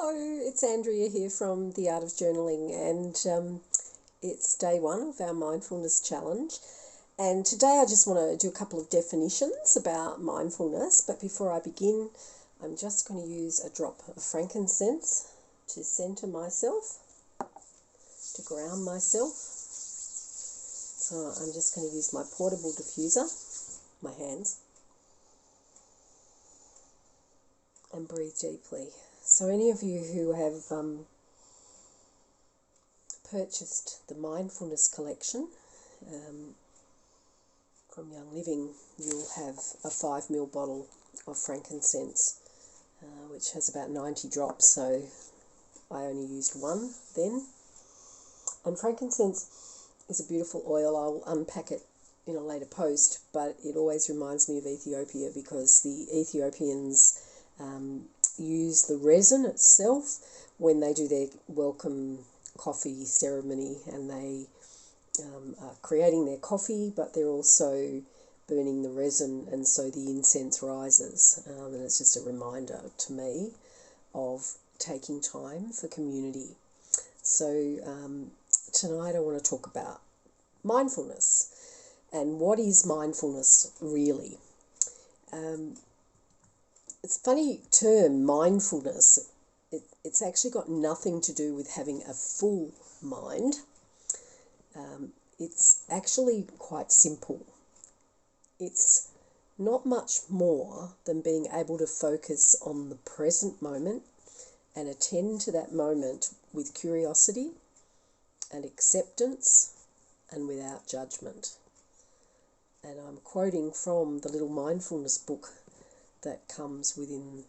Hello, it's Andrea here from The Art of Journaling, and it's day one of our mindfulness challenge. And today I just want to do a couple of definitions about mindfulness. But before I begin, I'm just going to use a drop of frankincense to center myself, to ground myself. So I'm just going to use my portable diffuser, my hands, and breathe deeply. So any of you who have purchased the Mindfulness collection from Young Living, you'll have a 5 ml bottle of frankincense, which has about 90 drops, so I only used one then. And frankincense is a beautiful oil. I'll unpack it in a later post, but it always reminds me of Ethiopia because the Ethiopians use the resin itself when they do their welcome coffee ceremony, and they are creating their coffee, but they're also burning the resin, and so the incense rises, and it's just a reminder to me of taking time for community. So tonight I want to talk about mindfulness. And what is mindfulness really? It's a funny term, mindfulness. It's actually got nothing to do with having a full mind. It's actually quite simple. It's not much more than being able to focus on the present moment and attend to that moment with curiosity and acceptance and without judgment. And I'm quoting from the little mindfulness book that comes within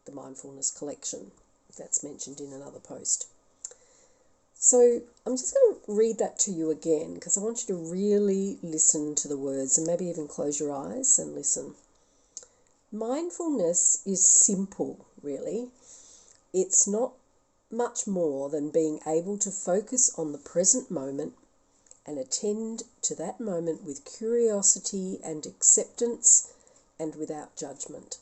the Mindfulness collection. That's mentioned in another post. So I'm just going to read that to you again because I want you to really listen to the words and maybe even close your eyes and listen. Mindfulness is simple, really. It's not much more than being able to focus on the present moment and attend to that moment with curiosity and acceptance and without judgment.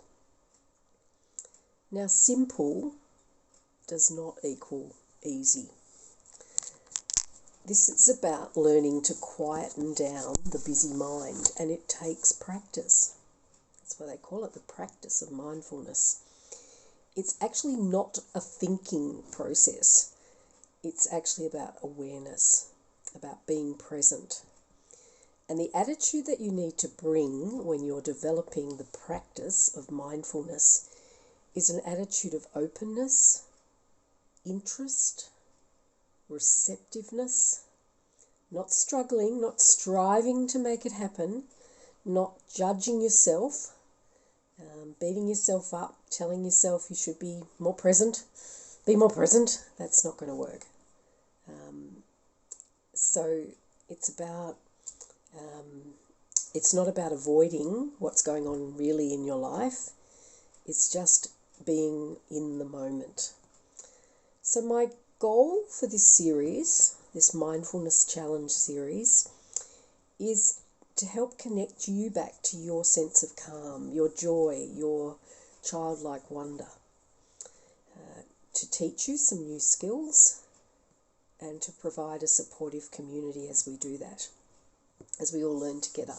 Now, simple does not equal easy. This is about learning to quieten down the busy mind, and it takes practice. That's why they call it the practice of mindfulness. It's actually not a thinking process. It's actually about awareness, about being present. And the attitude that you need to bring when you're developing the practice of mindfulness is an attitude of openness, interest, receptiveness, not struggling, not striving to make it happen, not judging yourself, beating yourself up, telling yourself you should be more present. Be more present. That's not going to work. So it's about it's not about avoiding what's going on really in your life. It's just being in the moment. So my goal for this series, this Mindfulness Challenge series, is to help connect you back to your sense of calm, your joy, your childlike wonder, to teach you some new skills and to provide a supportive community as we do that, as we all learn together.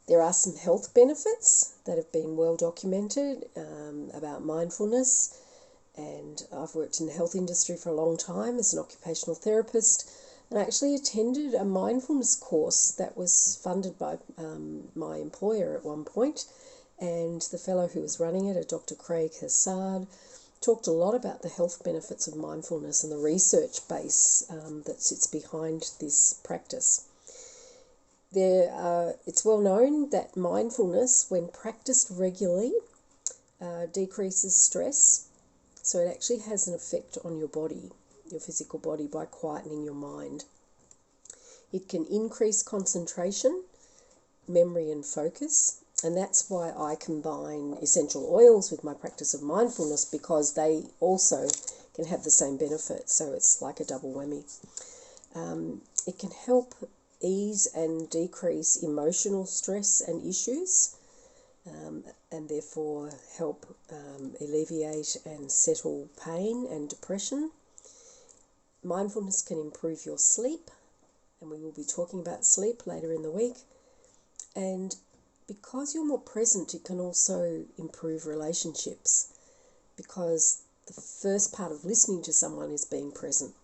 There are some health benefits that have been well documented about mindfulness, and I've worked in the health industry for a long time as an occupational therapist, and I actually attended a mindfulness course that was funded by my employer at one point, and the fellow who was running it, Dr. Craig Hassard, talked a lot about the health benefits of mindfulness and the research base that sits behind this practice. It's well known that mindfulness, when practiced regularly, decreases stress. So it actually has an effect on your body, your physical body, by quietening your mind. It can increase concentration, memory and focus, and that's why I combine essential oils with my practice of mindfulness, because they also can have the same benefit. So it's like a double whammy. It can help ease and decrease emotional stress and issues. and therefore help alleviate and settle pain and depression. Mindfulness can improve your sleep, and we will be talking about sleep later in the week. And because you're more present, it can also improve relationships, because the first part of listening to someone is being present.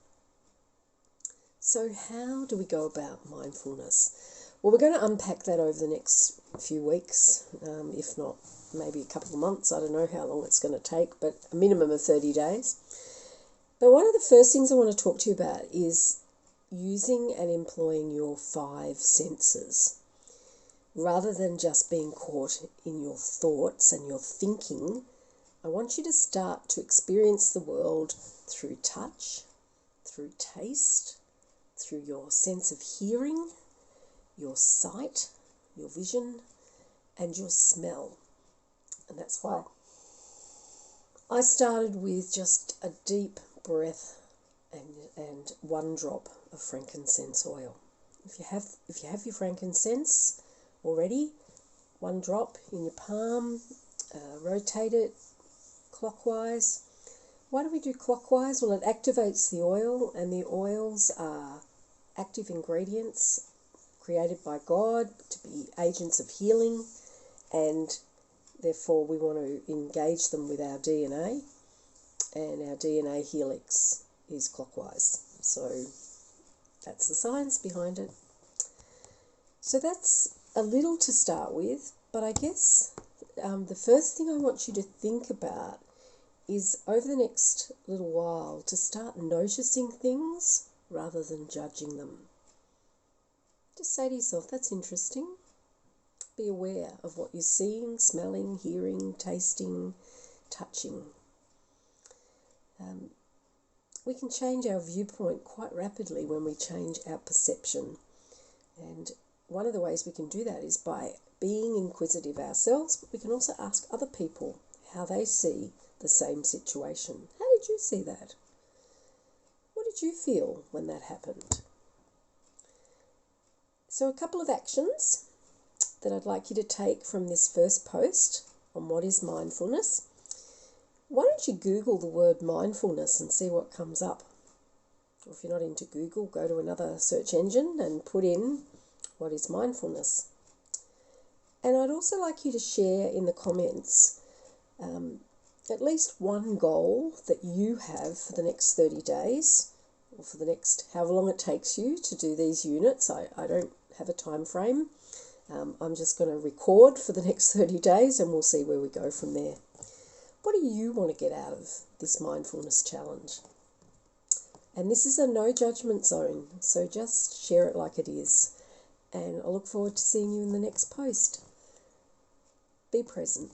So how do we go about mindfulness? Well, we're going to unpack that over the next few weeks, if not maybe a couple of months. I don't know how long it's going to take, but a minimum of 30 days. But one of the first things I want to talk to you about is using and employing your 5 senses. Rather than just being caught in your thoughts and your thinking, I want you to start to experience the world through touch, through taste, through your sense of hearing, your sight, your vision, and your smell. And that's why I started with just a deep breath and 1 drop of frankincense oil. If you have your frankincense already, 1 drop in your palm, rotate it clockwise. Why do we do clockwise? Well, it activates the oil, and the oils are active ingredients created by God to be agents of healing, and therefore we want to engage them with our DNA, and our DNA helix is clockwise. So that's the science behind it. So that's a little to start with, but I guess the first thing I want you to think about is over the next little while to start noticing things rather than judging them. Just say to yourself, that's interesting. Be aware of what you're seeing, smelling, hearing, tasting, touching. We can change our viewpoint quite rapidly when we change our perception. And one of the ways we can do that is by being inquisitive ourselves, but we can also ask other people how they see the same situation. How did you see that? What did you feel when that happened? So a couple of actions that I'd like you to take from this first post on what is mindfulness. Why don't you Google the word mindfulness and see what comes up? Or if you're not into Google, go to another search engine and put in what is mindfulness. And I'd also like you to share in the comments at least 1 goal that you have for the next 30 days, or for the next however long it takes you to do these units. I don't have a time frame. I'm just going to record for the next 30 days and we'll see where we go from there. What do you want to get out of this mindfulness challenge? And this is a no judgment zone, so just share it like it is. And I look forward to seeing you in the next post. Be present.